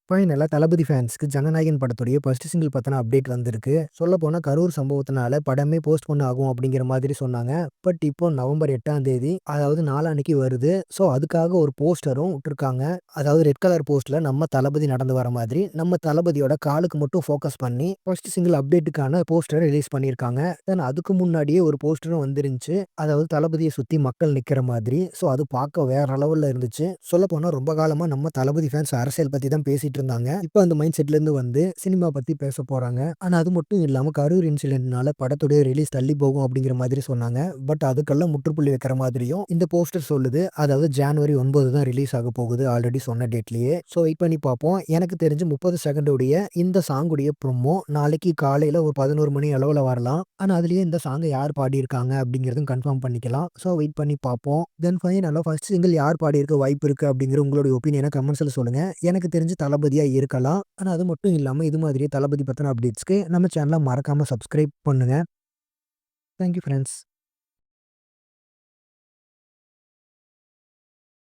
ஃபைனலா தளபதி ஃபேன்ஸ்க்கு ஜனநாயகன் படத்துடைய first single பத்தின அப்டேட் வந்திருக்கு. சொல்லப்போனா கரூர் சம்பவத்தினால படமே போஸ்ட்போன் ஆகும் அப்படிங்கிற மாதிரி சொன்னாங்க. பட் இப்போ நவம்பர் 8ஆம் தேதி அதாவது நாளான்னைக்கு வருது. ஸோ அதுக்காக ஒரு போஸ்டரும் விட்டுருக்காங்க. அதாவது ரெட் கலர் போஸ்ட்ல நம்ம தளபதி நடந்து வர மாதிரி நம்ம தளபதியோட காலுக்கு மட்டும் ஃபோக்கஸ் பண்ணி ஃபர்ஸ்ட் சிங்கிள் அப்டேட்டுக்கான போஸ்டர் ரிலீஸ் பண்ணியிருக்காங்க. தென் அதுக்கு முன்னாடியே ஒரு போஸ்டரும் வந்துருந்துச்சு. அதாவது தளபதிய சுத்தி மக்கள் நிக்கிற மாதிரி. ஸோ அது பார்க்க வேற லெவல்ல இருந்துச்சு. சொல்லப்போனா ரொம்ப காலமா நம்ம தளபதி ஃபேன்ஸ் அரசியல் பத்தி தான் பேசிட்டு இருந்தாங்க. இப்ப அந்த மைண்ட் செட்ல இருந்து வந்து சினிமா பத்தி பேச போறாங்க. ஆனா அது மட்டும் இல்லாம கரூர் இன்சிடென்ட்னால படத்துடைய ரிலீஸ் தள்ளி போகும் அப்படிங்கிற மாதிரி சொன்னாங்க. பட் அதுக்கெல்லாம் முற்றுப்புள்ளி வைக்கிற மாதிரியும் இந்த போஸ்டர் சொல்லுது. அதாவது ஜனவரி 9 தான் ரிலீஸ் ஆக போகுது. ஆல்ரெடி சொன்ன டேட்லயே. ஸோ வெயிட் பண்ணி பார்ப்போம். எனக்கு தெரிஞ்சு 30 செகண்டுடைய இந்த சாங்குடைய ப்ரோமோ நாளைக்கு காலையில ஒரு 11 மணி அளவுல வரலாம். ஆனா அதுலயே இந்த சாங்க யார் பாடியிருக்காங்க அப்படிங்கிறதும் கன்ஃபார்ம் பண்ணிக்கலாம். ஸோ வெயிட் பண்ணி பார்ப்போம். தென் ஃபைனலா ஃபர்ஸ்ட் சிங்கிள் யார் பாடியிருக்க வாய்ப்பு இருக்கு அப்படிங்கிற உங்களுடைய ஒப்பீனியன கமெண்ட்ஸ்ல சொல்லுங்க. எனக்கு தெரிஞ்சு தளபதியா இருக்கலாம். ஆனா அது மட்டும் இல்லாம இது மாதிரியே தளபதி பத்தின அப்டேட்ஸ்க்கு நம்ம சேனல மறக்காம சப்ஸ்கிரைப் பண்ணுங்க. Thank you friends.